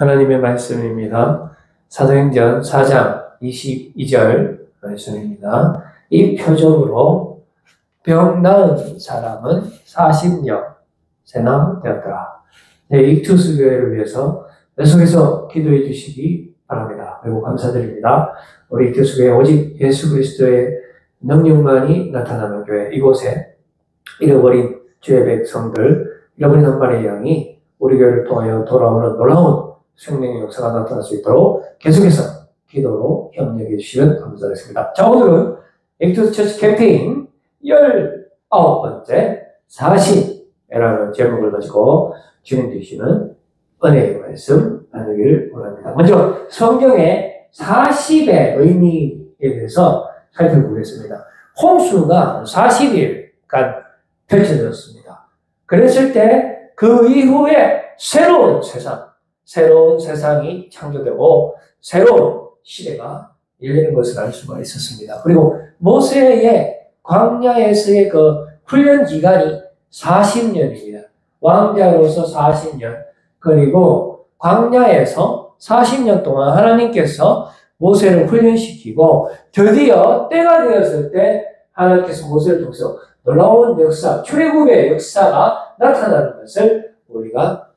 하나님의 말씀입니다. 사도행전 4장 22절 말씀입니다. 이 표적으로 병 나은 사람은 40녀세나 되었더라. 익투스교회를 위해서 계속해서 기도해 주시기 바랍니다. 매우 감사드립니다. 우리 익투스교회 오직 예수 그리스도의 능력만이 나타나는 교회, 이곳에 잃어버린 주의 백성들, 잃어버린 한 마리의 양이 우리 교회를 통하여 돌아오는 놀라운 생명의 역사가 나타날 수 있도록 계속해서 기도로 협력해 주시면 감사하겠습니다. 자, 오늘은 익투스 처치 캠페인 19번째 40이라는 제목을 가지고 주님 주시는 은혜의 말씀 나누기를 원합니다. 먼저 성경의 40의 의미에 대해서 살펴보겠습니다. 홍수가 40일간 펼쳐졌습니다. 그랬을 때 그 이후에 새로운 세상이 창조되고 새로운 시대가 열리는 것을 알 수가 있었습니다. 그리고 모세의 광야에서의 그 훈련 기간이 40년입니다. 왕자로서 40년, 그리고 광야에서 40년 동안 하나님께서 모세를 훈련시키고 드디어 때가 되었을 때 하나님께서 모세를 통해서 놀라운 역사, 출애굽의 역사가 나타나는 것을 우리가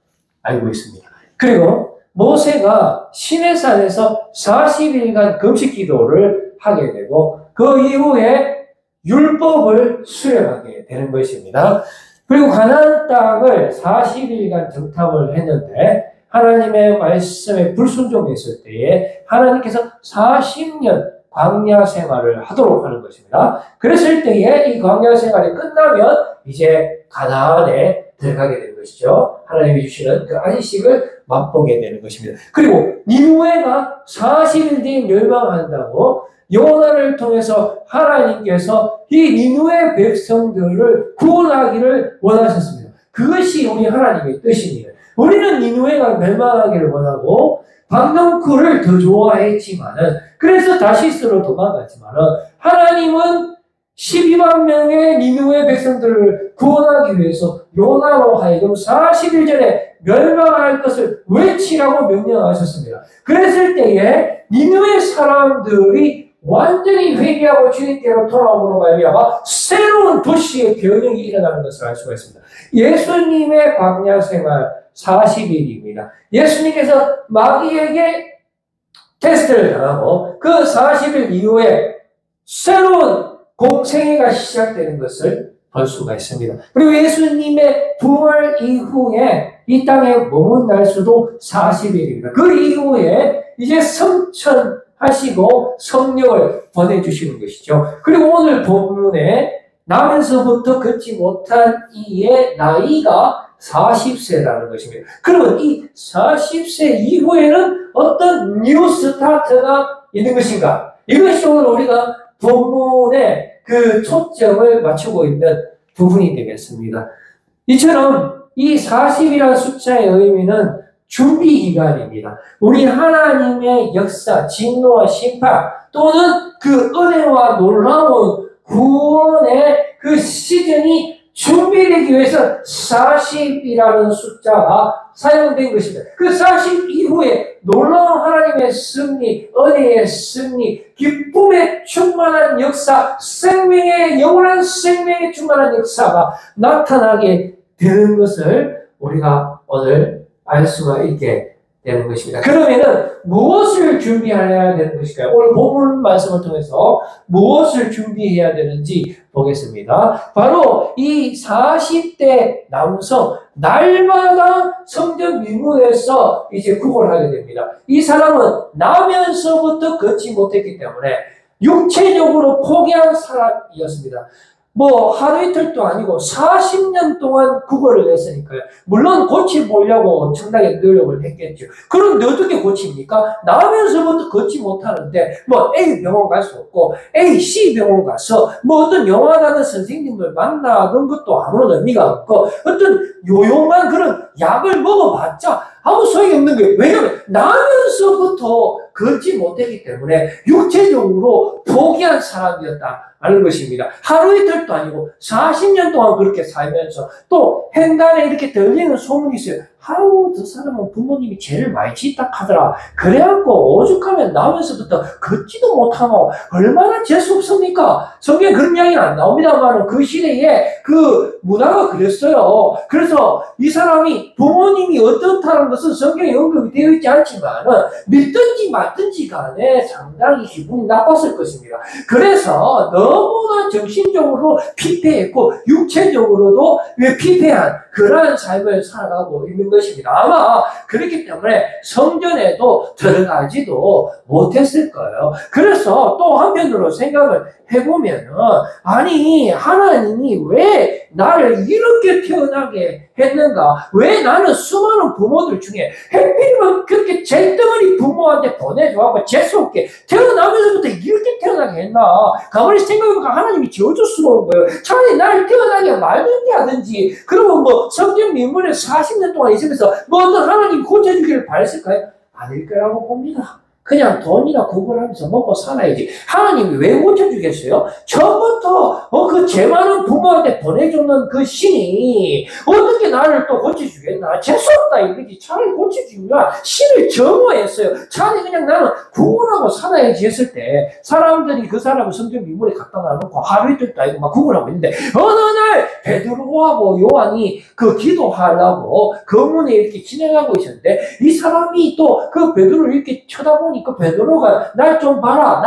알고 있습니다. 그리고 모세가 시내산에서 40일간 금식 기도를 하게 되고 그 이후에 율법을 수령하게 되는 것입니다. 그리고 가나안 땅을 40일간 정탐을 했는데 하나님의 말씀에 불순종했을 때에 하나님께서 40년 광야 생활을 하도록 하는 것입니다. 그랬을 때에 이 광야 생활이 끝나면 이제 가나안에 들어가게 되는 것이죠. 하나님이 주시는 그 안식을 맛보게 되는 것입니다. 그리고 니느웨가 40일 뒤에 멸망한다고 요나를 통해서 하나님께서 이 니느웨 백성들을 구원하기를 원하셨습니다. 그것이 우리 하나님의 뜻입니다. 우리는 니느웨가 멸망하기를 원하고 박농쿨을 더 좋아했지만은 그래서 다시스로 도망갔지만은 하나님은 12만 명의 니느웨 백성들을 구원하기 위해서 요나로 하여금 40일 전에 멸망할 것을 외치라고 명령하셨습니다. 그랬을 때에 니느웨 사람들이 완전히 회개하고 주님께로 돌아옴으로 말미암아 새로운 도시의 변형이 일어나는 것을 알 수가 있습니다. 예수님의 광야 생활 40일입니다. 예수님께서 마귀에게 테스트를 당하고 그 40일 이후에 새로운 공생애가 시작되는 것을 볼 수가 있습니다. 그리고 예수님의 부활 이후에 이 땅에 머문날 수도 40일입니다. 그 이후에 이제 성천하시고 성령을 보내주시는 것이죠. 그리고 오늘 본문에 나면서부터 걷지 못한 이의 나이가 40세라는 것입니다. 그러면 이 40세 이후에는 어떤 뉴 스타트가 있는 것인가? 이것이 오늘 우리가 본문의 그 초점을 맞추고 있는 부분이 되겠습니다. 이처럼 이 40이라는 숫자의 의미는 준비 기간입니다. 우리 하나님의 역사, 진노와 심판 또는 그 은혜와 놀라운 구원의 그 시즌이 준비되기 위해서 40이라는 숫자가 사용된 것입니다. 그 40 이후에 놀라운 하나님의 승리, 은혜의 승리, 기쁨의 충만한 역사, 생명의 영원한 생명에 충만한 역사가 나타나게 되는 것을 우리가 오늘 알 수가 있게 되는 것입니다. 그러면은 무엇을 준비해야 되는 것일까요? 오늘 본문 말씀을 통해서 무엇을 준비해야 되는지 보겠습니다. 바로 이 40대 남성, 날마다 성전 미문에서 이제 구걸하게 됩니다. 이 사람은 나면서부터 걷지 못했기 때문에 육체적으로 포기한 사람이었습니다. 뭐 하루 이틀도 아니고 40년 동안 구걸을 했으니까요. 물론 고쳐보려고 엄청나게 노력을 했겠죠. 그럼 어떻게 고칩니까? 나면서부터 걷지 못하는데 뭐 A 병원 갈 수 없고 A, C 병원 가서 뭐 어떤 영화다는 선생님을 만나는 것도 아무런 의미가 없고 어떤 요용한 그런 약을 먹어봤자 아무 소용이 없는 거예요. 왜냐하면 나면서부터 걷지 못했기 때문에 육체적으로 포기한 사람이었다는 것입니다. 하루 이틀도 아니고 40년 동안 그렇게 살면서 또 행간에 이렇게 들리는 소문이 있어요. 아우, 저 사람은 부모님이 죄를 많이 짓다 하더라. 그래갖고 오죽하면 나면서부터 걷지도 못하노. 얼마나 재수없습니까? 성경에 그런 이야기는 안 나옵니다만 그 시대에 그 문화가 그랬어요. 그래서 이 사람이 부모님이 어떻다는 것은 성경에 언급이 되어 있지 않지만 믿든지 말든지 간에 상당히 기분이 나빴을 것입니다. 그래서 너무나 정신적으로 피폐했고 육체적으로도 피폐한 그러한 삶을 살아가고 있는 것입니다. 아마 그렇기 때문에 성전에도 들어가지도 못했을 거예요. 그래서 또 한편으로 생각을 해보면은 아니 하나님이 왜 나를 이렇게 태어나게 했는가? 왜 나는 수많은 부모들 중에 하필이면 그렇게 잿덩어리 부모한테 보내줘갖고 재수없게 태어나면서부터 이렇게 태어나게 했나? 가만히 생각해보니까 하나님이 저주스러운 거예요. 차라리 나를 태어나게 말든지 하든지 그러면 뭐 성경 민문에 40년 동안 있으면서 뭐 어떤 하나님 고쳐주기를 바랬을까요? 아닐 거라고 봅니다. 그냥 돈이나 구걸하면서 먹고 살아야지. 하나님이 왜 고쳐주겠어요? 처음부터 그 죄많은 부모한테 보내줬는 그 신이 어떻게 나를 또 고쳐주겠나? 재수없다 이거지. 차라리 고쳐주기가 신을 정오했어요. 차라리 그냥 나는 구걸하고 살아야지 했을 때 사람들이 그 사람을 성경 미물에 갖다 놔놓고 하루 이틀도 아니고 막 구걸하고 있는데 어느 날 베드로하고 요한이 그 기도하려고 거문에 이렇게 진행하고 있었는데 이 사람이 또 그 베드로를 이렇게 쳐다보니까 베드로가 날 좀 봐라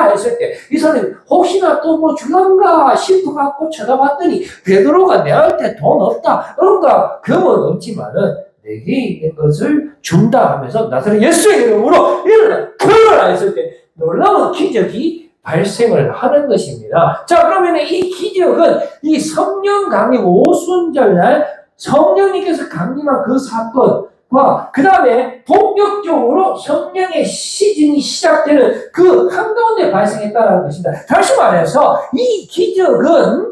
했을 때 이 사람이 혹시나 또 뭐 줄란가 싶어갖고 쳐다봤더니 베드로가 내한테 돈 없다 뭔가 금은 없지만은 내게 있는 것을 준다 하면서 나사렛 예수의 이름으로 일어나 했을 때 놀라운 기적이 발생을 하는 것입니다. 자, 그러면 이 기적은 이 성령 강림 오순절날 성령님께서 강림한 그 사건과 그 다음에 본격적으로 성령의 시즌이 시작되는 그 한가운데 발생했다는 것입니다. 다시 말해서 이 기적은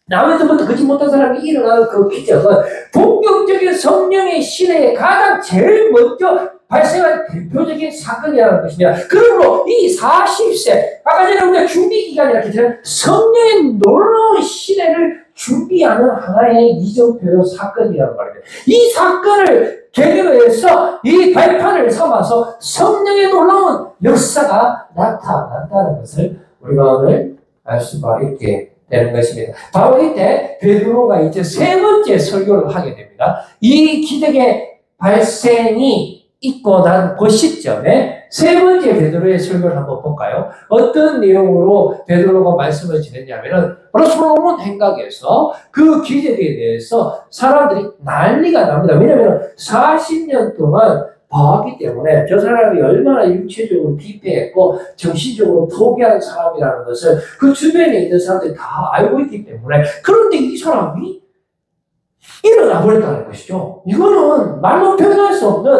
나면서부터 걷지 못한 사람이 일어나는 그 기적은 본격적인 성령의 시대에 가장 제일 먼저 발생한 대표적인 사건이라는 것입니다. 그러므로 이 40세, 아까 전에 우리가 준비기간이라고 했잖아요. 성령의 놀라운 시대를 준비하는 하나의 이정표 사건이라는 말입니다. 이 사건을 계기로 해서 이 발판을 삼아서 성령의 놀라운 역사가 나타난다는 것을 우리가 오늘 알 수가 있게 되는 것입니다. 바로 이때 베드로가 이제 세 번째 설교를 하게 됩니다. 이 기적의 발생이 있고 난 그 시점에 세 번째 베드로의 설교를 한번 볼까요? 어떤 내용으로 베드로가 말씀을 드렸냐면은 바로 솔로몬 행각에서 그 기적에 대해서 사람들이 난리가 납니다. 왜냐하면 40년 동안 봐왔기 때문에 저 사람이 얼마나 육체적으로 피폐했고 정신적으로 포기한 사람이라는 것을 그 주변에 있는 사람들이 다 알고 있기 때문에 그런데 이 사람이 일어나 버렸다는 것이죠. 이거는 말로 표현할 수 없는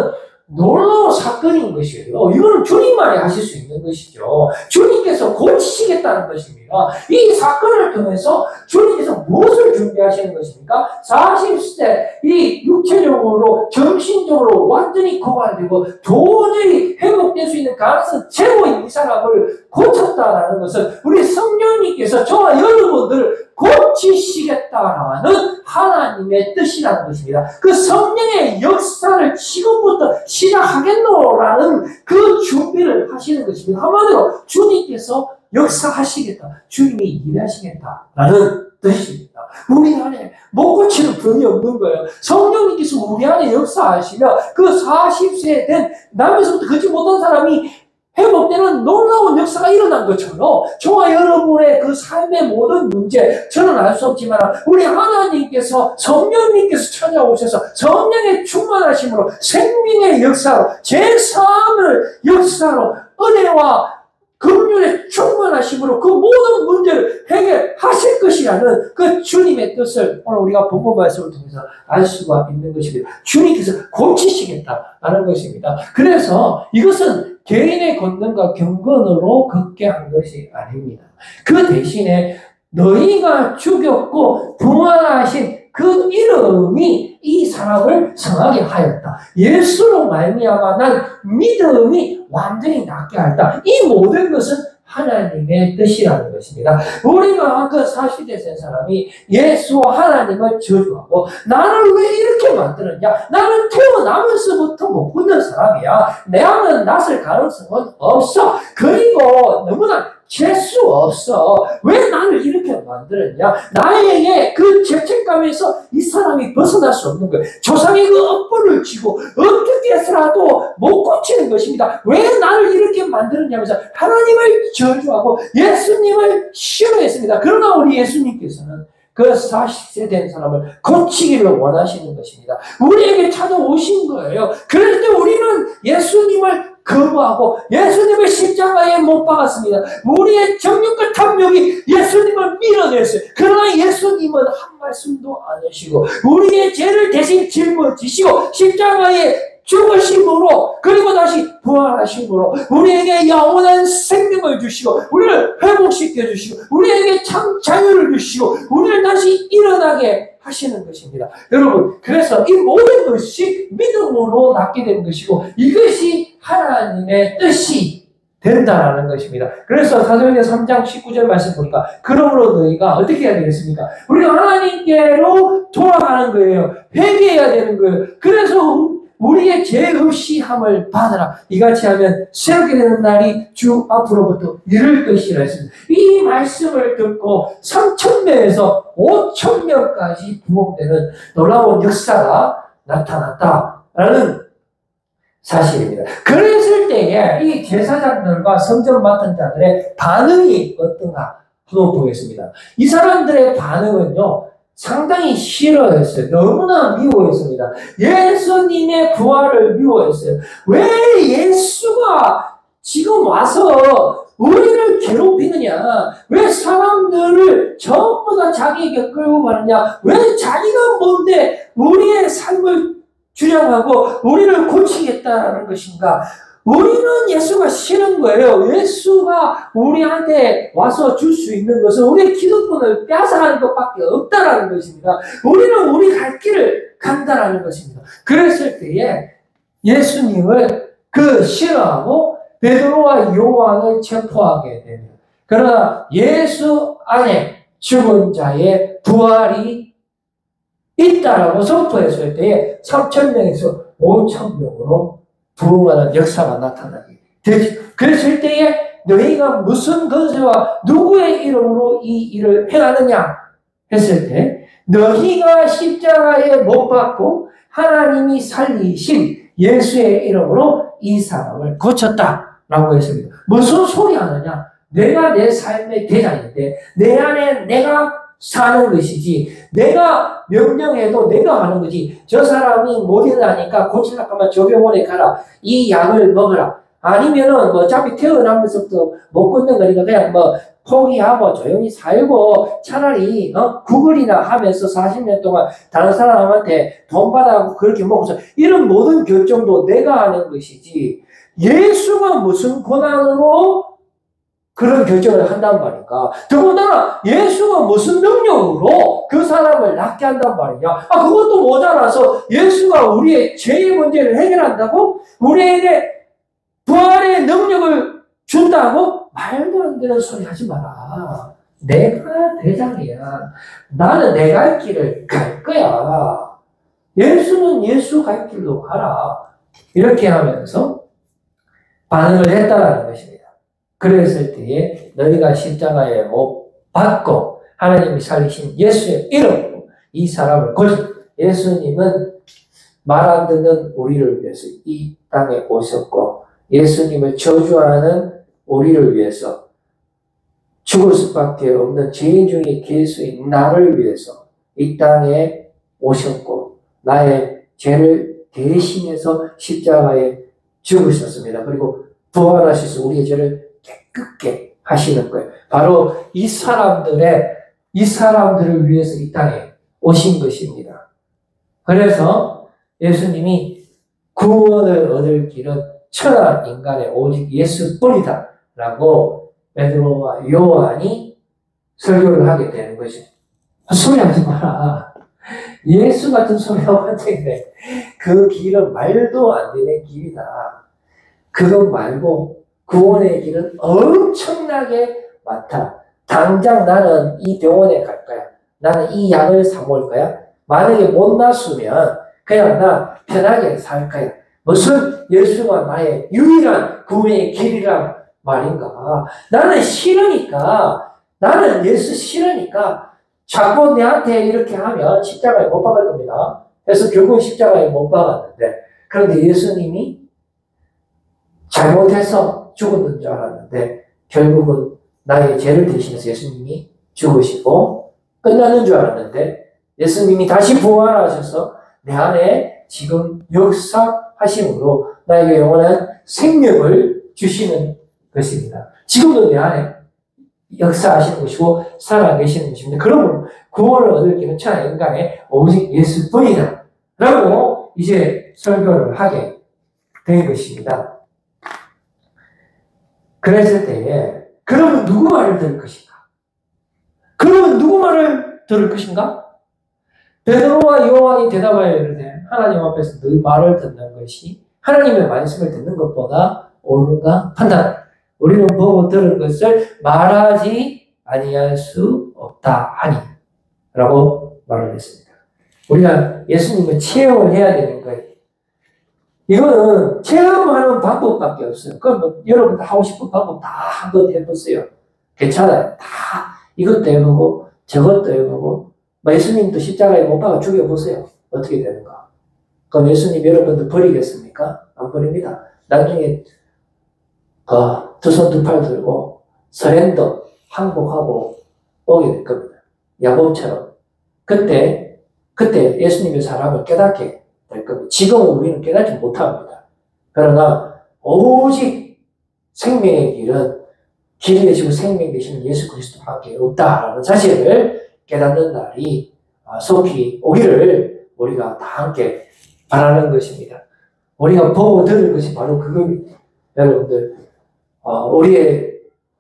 놀라운 사건인 것이에요. 이거는 주님만이 하실 수 있는 것이죠. 주님께서 고치시겠다는 것입니다. 이 사건을 통해서 주님께서 무엇을 준비하시는 것입니까? 40세 이 육체적으로 정신적으로 완전히 고갈되고 도저히 회복될 수 있는 가능성 제로인 이 사람을 고쳤다라는 것은 우리 성령님께서 저와 여러분들을 고치시겠다라는 하나님의 뜻이라는 것입니다. 그 성령의 역사를 지금부터 시작하겠노라는 그 준비를 하시는 것입니다. 한마디로 주님께서 역사하시겠다. 주님이 일하시겠다라는 뜻입니다. 우리 안에 못 고치는 분이 없는 거예요. 성령님께서 우리 안에 역사하시며 그 40세 된 남에서부터 걷지 못한 사람이 회복되는 놀라운 역사가 일어난 것처럼 저와 여러분의 그 삶의 모든 문제 저는 알 수 없지만 우리 하나님께서 성령님께서 찾아오셔서 성령의 충만하심으로 생명의 역사로 제3의 역사로 은혜와 긍휼의 충만하심으로 그 모든 문제를 해결하실 것이라는 그 주님의 뜻을 오늘 우리가 본문 말씀을 통해서 알 수가 있는 것입니다. 주님께서 고치시겠다라는 것입니다. 그래서 이것은 개인의 권능과 경건으로 걷게 한 것이 아닙니다. 그 대신에 너희가 죽였고 부활하신 그 이름이 이 사람을 성하게 하였다. 예수로 말미암아 난 믿음이 완전히 낫게 하였다. 이 모든 것은 하나님의 뜻이라는 것입니다. 우리가 그 40대 된 사람이 예수와 하나님을 저주하고 나를 왜 이렇게 만들었냐? 나는 태어나면서부터 못 붙는 사람이야. 내 안은 낫을 가능성은 없어. 그리고 너무나 재수 없어. 왜 나를 이렇게 만들었냐? 나에게 그 죄책감에서 이 사람이 벗어날 수 없는 거예요. 조상의 그 업보를 쥐고 어떻게 해서라도 못 고치는 것입니다. 왜 나를 이렇게 만들었냐면서 하나님을 저주하고 예수님을 싫어했습니다. 그러나 우리 예수님께서는 그 40세 된 사람을 고치기를 원하시는 것입니다. 우리에게 찾아오신 거예요. 그럴 때 우리는 예수님을 거부하고 예수님을 십자가에 못 박았습니다. 우리의 정욕과 탐욕이 예수님을 밀어냈어요. 그러나 예수님은 한 말씀도 안 하시고 우리의 죄를 대신 짊어지시고 십자가에 죽으심으로 그리고 다시 부활하심으로 우리에게 영원한 생명을 주시고 우리를 회복시켜 주시고 우리에게 참 자유를 주시고 우리를 다시 일어나게 하시는 것입니다. 여러분, 그래서 이 모든 것이 믿음으로 낫게 된 것이고 이것이 하나님의 뜻이 된다라는 것입니다. 그래서 사도행전 3장 19절 말씀 보니까 그러므로 너희가 어떻게 해야 되겠습니까? 우리가 하나님께로 돌아가는 거예요. 회개해야 되는 거예요. 그래서 우리의 죄 없이 함을 받으라. 이같이 하면 새롭게 되는 날이 주 앞으로부터 이를 것이라 했습니다. 이 말씀을 듣고 3,000명에서 5,000명까지 부흥되는 놀라운 역사가 나타났다라는 사실입니다. 그랬을 때에 이 제사장들과 성전 맡은 자들의 반응이 어떤가 한번 보겠습니다. 이 사람들의 반응은요, 상당히 싫어했어요. 너무나 미워했습니다. 예수님의 부활을 미워했어요. 왜 예수가 지금 와서 우리를 괴롭히느냐? 왜 사람들을 전부 다 자기에게 끌고 가느냐? 왜 자기가 뭔데 우리의 삶을 주장하고 우리를 고치겠다는 것인가? 우리는 예수가 싫은 거예요. 예수가 우리한테 와서 줄 수 있는 것은 우리의 기득권을 빼앗아가는 것밖에 없다라는 것입니다. 우리는 우리 갈 길을 간다라는 것입니다. 그랬을 때에 예수님을 싫어하고 베드로와 요한을 체포하게 됩니다. 그러나 예수 안에 죽은 자의 부활이 있다라고 선포했을 때에 3,000명에서 5,000명으로 부흥하는 역사가 나타나게 되죠. 그랬을 때에 너희가 무슨 권세와 누구의 이름으로 이 일을 행하느냐 했을 때 너희가 십자가에 못 박고 하나님이 살리신 예수의 이름으로 이 사람을 고쳤다라고 했습니다. 무슨 소리 하느냐? 내가 내 삶의 대장인데 내 안에 내가 사는 것이지 내가 명령해도 내가 하는 거지. 저 사람이 못 일어나니까 고치려고 하면 저 병원에 가라. 이 약을 먹어라. 아니면은 어차피 태어나면서부터 못 걷는 거니까 그냥 포기하고 조용히 살고 차라리 구걸이나 하면서 40년 동안 다른 사람한테 돈 받아고 그렇게 먹어서 이런 모든 결정도 내가 하는 것이지 예수가 무슨 권한으로 그런 결정을 한단 말인가. 더군다나 예수가 무슨 능력으로 그 사람을 낫게 한단 말이냐. 그것도 모자라서 예수가 우리의 죄의 문제를 해결한다고? 우리에게 부활의 능력을 준다고? 말도 안 되는 소리 하지 마라. 내가 대장이야. 나는 내 갈 길을 갈 거야. 예수는 예수 갈 길로 가라. 이렇게 하면서 반응을 했다라는 것입니다. 그랬을 때에 너희가 십자가에 못 박고 하나님이 살리신 예수의 이름으로 이 사람을 고쳐. 예수님은 말 안 듣는 우리를 위해서 이 땅에 오셨고 예수님을 저주하는 우리를 위해서 죽을 수밖에 없는 죄인 중에 괴수인 나를 위해서 이 땅에 오셨고 나의 죄를 대신해서 십자가에 죽으셨습니다. 그리고 부활하셔서 우리의 죄를 깨끗게 하시는 거예요. 바로 이 사람들을 위해서 이 땅에 오신 것입니다. 그래서 예수님이 구원을 얻을 길은 천하 인간의 오직 예수뿐이다 라고 베드로와 요한이 설교를 하게 되는 거죠. 소리 하지 마라. 예수 같은 소리하고 앉아있네. 그 길은 말도 안 되는 길이다. 그것 말고 구원의 길은 엄청나게 많다. 당장 나는 이 병원에 갈 거야. 나는 이 약을 사 먹을 거야. 만약에 못 났으면 그냥 나 편하게 살 거야. 무슨 예수가 나의 유일한 구원의 길이란 말인가. 나는 싫으니까, 나는 예수 싫으니까 자꾸 내한테 이렇게 하면 십자가에 못 박을 겁니다. 그래서 결국 십자가에 못 박았는데, 그런데 예수님이 잘못해서 죽었는 줄 알았는데 결국은 나의 죄를 대신해서 예수님이 죽으시고 끝나는 줄 알았는데 예수님이 다시 부활하셔서 내 안에 지금 역사하심으로 나에게 영원한 생명을 주시는 것입니다. 지금도 내 안에 역사하시는 것이고 살아계시는 것입니다. 그러면 구원을 얻을 길은 천하 인간에 오직 예수뿐이다 라고 이제 설교를 하게 된 것입니다. 그랬을 때에 그러면 누구 말을 들을 것인가? 그러면 누구 말을 들을 것인가? 베드로와 요한이 대답하여 이르되 하나님 앞에서 너 말을 듣는 것이 하나님의 말씀을 듣는 것보다 옳은가 판단. 우리는 보고 들은 것을 말하지 아니할 수 없다 하니 라고 말을 했습니다. 우리가 예수님을 체험을 해야 되는 거예요. 이거는 체험하는 방법밖에 없어요. 그럼 뭐 여러분 다 하고 싶은 방법 다 한번 해보세요. 괜찮아요. 다 이것도 해보고 저것도 해보고 예수님도 십자가에 못 박아 죽여보세요. 어떻게 되는가. 그럼 예수님 여러분들 버리겠습니까? 안 버립니다. 나중에 두 손 두 팔 들고 서렌더 항복하고 오게 될 겁니다. 야곱처럼. 그때 예수님의 사랑을 깨닫게 될 겁니다. 지금은 우리는 깨닫지 못합니다. 그러나 오직 생명의 길은 길이 되시고 생명이 되시는 예수 그리스도밖에 없다라는 사실을 깨닫는 날이 속히 오기를 우리가 다 함께 바라는 것입니다. 우리가 보고 들을 것이 바로 그겁니다. 여러분들 우리의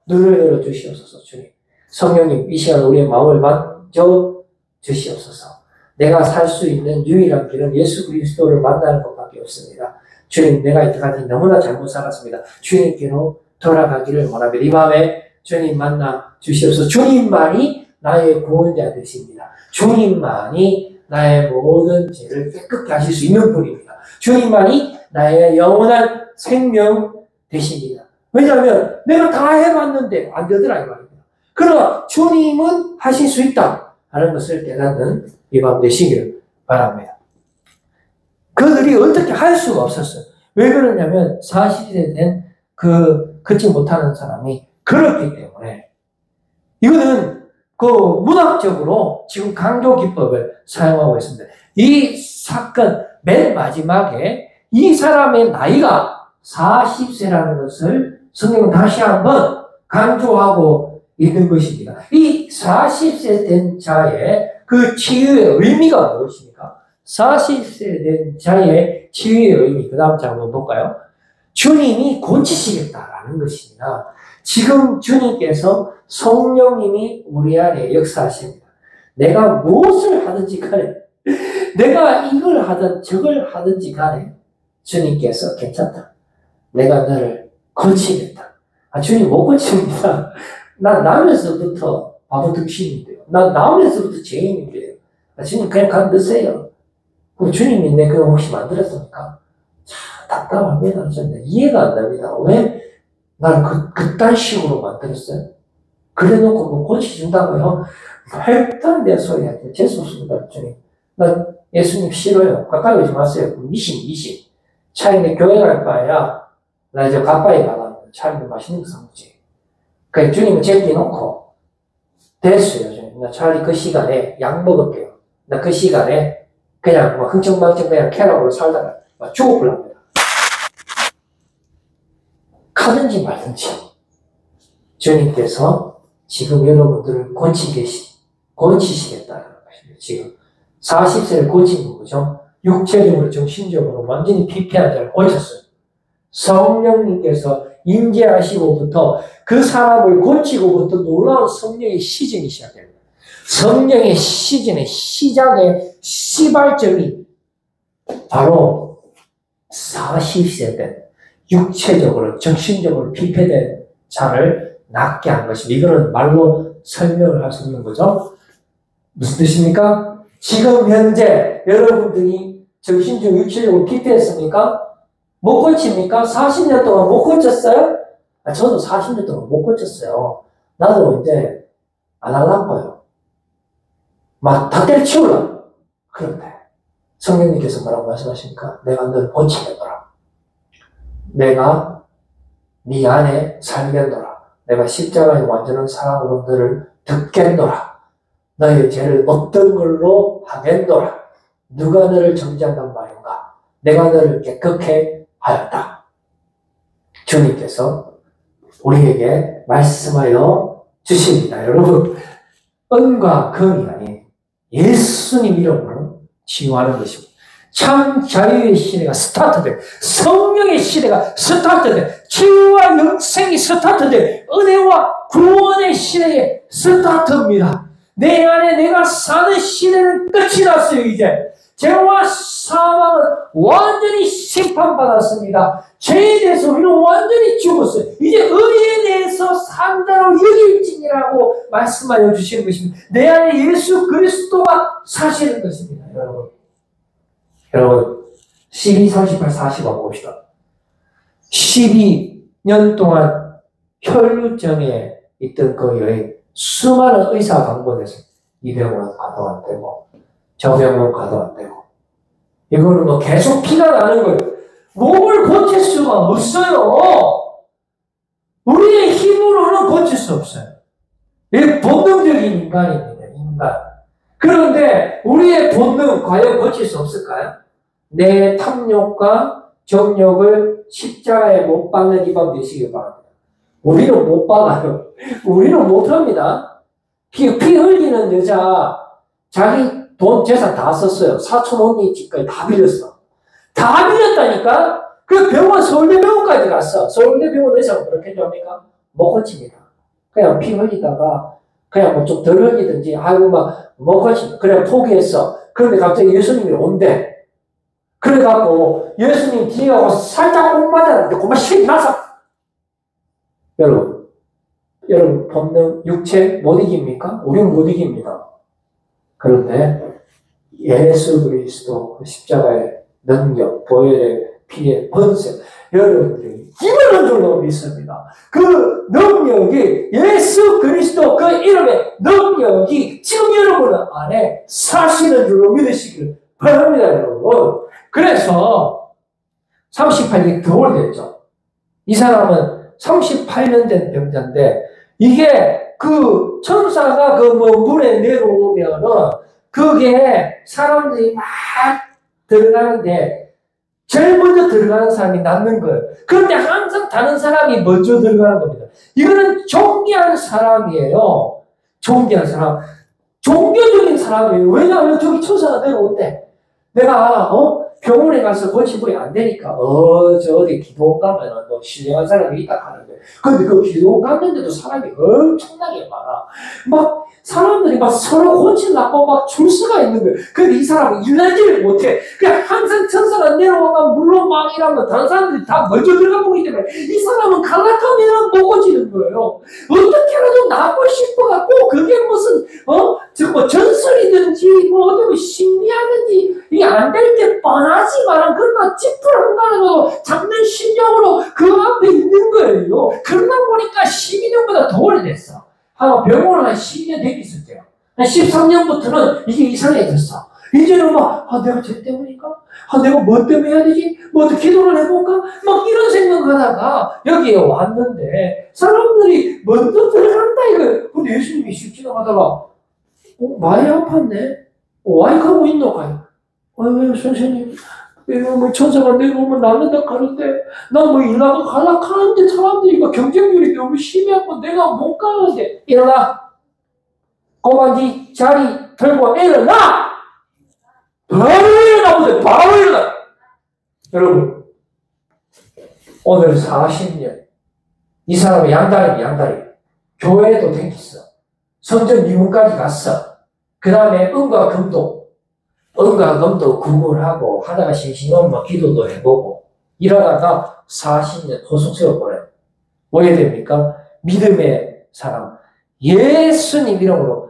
눈을 열어주시옵소서. 주님 성령님 이 시간 우리의 마음을 만져 주시옵소서. 내가 살 수 있는 유일한 길은 예수 그리스도를 만나는 것밖에 없습니다. 주님, 내가 이때까지 너무나 잘못 살았습니다. 주님께로 돌아가기를 원합니다. 이 밤에 주님 만나 주시옵소서. 주님만이 나의 구원자 되십니다. 주님만이 나의 모든 죄를 깨끗게 하실 수 있는 분입니다. 주님만이 나의 영원한 생명 되십니다. 왜냐하면 내가 다 해봤는데 안 되더라 이 말입니다. 그러나 주님은 하실 수 있다 하는 것을 깨닫는 이 밤 되시기를 바랍니다. 그들이 어떻게 할 수가 없었어요. 왜 그러냐면 40세 된 걷지 못하는 사람이 그렇기 때문에 이거는 문학적으로 지금 강조 기법을 사용하고 있습니다. 이 사건 맨 마지막에 이 사람의 나이가 40세라는 것을 성경은 다시 한번 강조하고 있는 것입니다. 이 40세 된 자의 그 치유의 의미가 무엇입니까? 40세 된 자의 치유의 의미, 그 다음 장 한번 볼까요? 주님이 고치시겠다라는 것입니다. 지금 주님께서 성령님이 우리 안에 역사하십니다. 내가 무엇을 하든지 간에, 내가 이걸 하든 저걸 하든지 간에 주님께서 괜찮다. 내가 너를 고치겠다. 주님 못 고칩니다. 난 나면서부터 바보 등신인데요. 난 나면서부터 죄인인데요. 주님 그냥 가두세요. 그럼 주님이 내 그거 혹시 만들었습니까? 참 답답합니다. 저는 이해가 안 됩니다. 왜 나를 그딴 식으로 만들었어요? 그래 놓고 뭐 고치준다고요? 말도 안 되는 소리 하죠. 재수없습니다. 주님. 나 예수님 싫어요. 가까이 오지 마세요. 미신. 차라리 교회 갈 바에야 나 이제 가까이 가라. 차라리 맛있는 거 사먹지. 그러니까 주님은 제끼놓고 됐어요. 주님. 나 차라리 그 시간에 약 먹을게요. 나 그 시간에 그냥 막 흥청망청 그냥 쾌락으로 살다가 막 죽어버립니다. 가든지 말든지 주님께서 지금 여러분들을 고치시겠다는 것입니다. 지금 40세를 고친 거죠. 육체적으로 정신적으로 완전히 피폐한 자를 고쳤어요. 성령님께서 임재하시고부터 그 사람을 고치고부터 놀라운 성령의 시즌이 시작됩니다. 성령의 시즌의 시작의 시발점이 바로 40세 된 육체적으로 정신적으로 피폐된 자를 낫게 한 것입니다. 이거는 말로 설명을 할 수 없는 거죠. 무슨 뜻입니까? 지금 현재 여러분들이 정신적으로 육체적으로 피폐했습니까? 못 고칩니까? 40년 동안 못 고쳤어요? 저도 40년 동안 못 고쳤어요. 나도 이제 안 하려고요. 막 다 때려치우려고. 그런데 성령님께서 뭐라고 말씀하십니까? 내가 너를 고치겠노라. 내가 네 안에 살겠노라. 내가 십자가의 완전한 사랑으로 너를 듣겠노라. 너의 죄를 어떤 걸로 하겠노라. 누가 너를 정죄한단 말인가? 내가 너를 깨끗게 하였다. 주님께서 우리에게 말씀하여 주십니다. 여러분, 은과 금이 아닌 예수님 이름으로 치유하는 것입니다. 참 자유의 시대가 스타트돼. 성령의 시대가 스타트돼. 치유와 영생이 스타트돼. 은혜와 구원의 시대의 스타트입니다. 내 안에 내가 사는 시대는 끝이 났어요. 이제 죄와 사망은 완전히 심판받았습니다. 죄에 대해서 우리는 완전히 죽었어요. 이제 의에 대해서 산다로 여길지니라고 말씀하여 주시는 것입니다. 내 안에 예수 그리스도가 사시는 것입니다. 여러분 12, 38, 40번 봅시다. 12년 동안 혈루증에 있던 그 여인 수많은 의사 방문해서 이 병원 가도 안 되고 저 병원 가도 안 되고 이거는 뭐 계속 피가 나는 거예요. 몸을 고칠 수가 없어요. 우리의 힘으로는 고칠 수 없어요. 이게 본능적인 인간입니다. 인간. 그런데 우리의 본능 과연 고칠 수 없을까요? 내 탐욕과 정욕을 십자가에 못 박는 이 밤 되시길 바랍니다. 우리는 못 박아요. 우리는 못합니다. 피 흘리는 여자 자기 돈 재산 다 썼어요. 사촌 언니 집까지 다 빌렸어. 다 빌렸다니까? 그 병원 서울대병원까지 갔어. 서울대병원 의사가 그렇게 합니까? 못 고칩니다. 그냥 피 흘리다가 그냥 뭐 좀 덜 흘리든지 아이고 막 못 고칩니다. 그냥 포기했어. 그런데 갑자기 예수님이 온대. 그래갖고 예수님 뒤에 가고 살짝 꼭 맞았는데 그만 씩 나서 여러분 본능 육체 못 이깁니까? 우리는 못 이깁니다. 그런데 예수 그리스도 십자가의 능력, 보혈의 피의 번성, 여러분들이 힘을 줄로 믿습니다. 그 능력이 예수 그리스도 그 이름의 능력이 지금 여러분 안에 사시는 줄로 믿으시기를 바랍니다, 여러분. 그래서 38년이 더 오래됐죠. 이 사람은 38년 된 병자인데 이게 그 천사가 그 뭐 물에 내려오면은 그게 사람들이 막 들어가는데 제일 먼저 들어가는 사람이 낫는 거예요. 그런데 항상 다른 사람이 먼저 들어가는 겁니다. 이거는 존귀한 사람이에요. 존귀한 사람. 종교적인 사람이에요. 왜냐하면 저기 천사가 내려온대. 내가 병원에 가서 고치불이 안 되니까 저 어디 기도원 가면 뭐 신령한 사람이 있다 하는데 근데 그 기도원 갔는데도 사람이 엄청나게 많아. 막 사람들이 막 서로 고치려고 막 줄 수가 있는 거예요. 근데 이 사람은 일하지를 못해. 그냥 항상 천사가 내려오면 물론 막 이러면 다른 사람들이 다 먼저 들어가 보기 때문에 이 사람은 갈라카면 못 고치는 거예요. 어떻게라도 낫고 싶어갖고 그게 무슨 뭐 전설이든지 뭐 어떤 신비하든지 이게 안 될 게 뻔하지만 그러나 찌푸를 한가라도 잡는 심정으로 그 앞에 있는 거예요. 그러다 보니까 12년보다 더 오래됐어. 병원을 한 12년 되게 있었대요. 한 13년부터는 이게 이상해졌어. 이제는 막 내가 쟤 때문인가? 내가 뭐 때문에 해야 되지? 뭐 어떻게 기도를 해볼까? 막 이런 생각하다가 여기에 왔는데 사람들이 먼저 들어간다 이거예요. 근데 예수님이 씩 지나가다가 많이 아팠네? 와이 가고 있노 가요? 왜 선생님 뭐 천사가 내려오면 낫는다 하는데 나 뭐 일하고 갈락하는데 사람들이 뭐 경쟁률이 너무 심해갖고 내가 못 가는데 일어나 고만 네 자리 들고 일어나 바로 일어나보세요. 바로 일어나. 여러분 오늘 40년 이 사람의 양다리 교회에도 댕겼어. 성전 미문까지 갔어. 그 다음에 은과 금도 구분하고 하다가 싱싱하면 기도도 해보고 이러다가 40년 호속세워버려요. 왜 됩니까? 믿음의 사람, 예수님 이름으로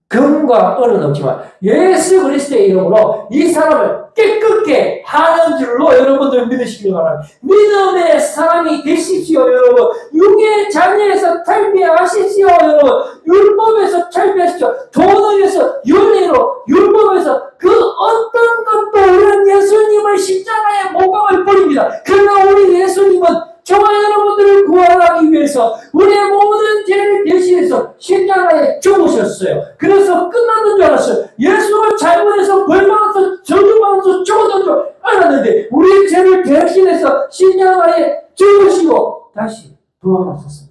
금과 은은 없지만 예수 그리스도의 이름으로 이 사람을 깨끗게 하는 줄로 여러분들 믿으시기 바랍니다. 믿음의 사람이 되십시오, 여러분. 육의 자녀에서 탈피하십시오, 여러분. 율법에서 탈피하십시오. 돈에서 윤리로 율법에서 그 어떤 것도 우리는 예수님을 십자가에 못 박을 뿐입니다. 그러나 우리 예수님은 저와 여러분들을 구원하기 위해서 우리의 모든 죄를 대신해서 십자가에 죽으셨어요. 그래서 끝나는 줄 알았어요. 예수가 잘못해서 벌받아서 저주받아서 죽었던 줄 알았는데 우리의 죄를 대신해서 십자가에 죽으시고 다시 부활하셨습니다.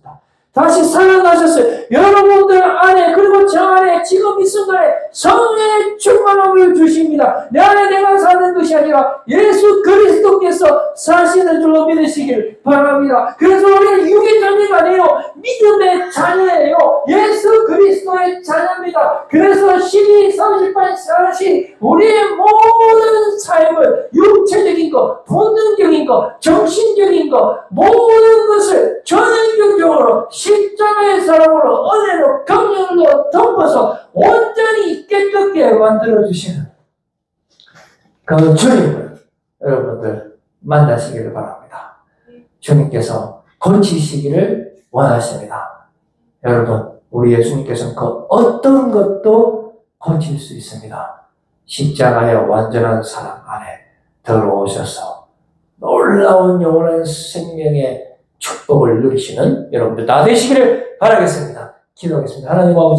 다시 살아나셨어요. 여러분들 안에 그리고 저 안에 지금 이 순간에 성령의 충만함을 주십니다. 내 안에 내가 사는 것이 아니라 예수 그리스도께서 사시는 줄로 믿으시길 바랍니다. 그래서 우리는 육의 자녀가 아니에요. 믿음의 자녀예요. 예수 그리스도의 자녀입니다. 그래서 12, 38, 40 우리의 모든 삶을 육체적인 것, 본능적인 것, 정신적인 것 모든 것을 전능적으로 십자가의 사랑으로 은혜로 경륜으로 덮어서 온전히 깨끗게 만들어주시는 그 주님을 여러분들 만나시기를 바랍니다. 주님께서 고치시기를 원하십니다. 여러분, 우리 예수님께서는 그 어떤 것도 고칠 수 있습니다. 십자가의 완전한 사랑 안에 들어오셔서 놀라운 영원한 생명의 축복을 누리시는 여러분들 다 되시기를 바라겠습니다. 기도하겠습니다. 하나님 아버지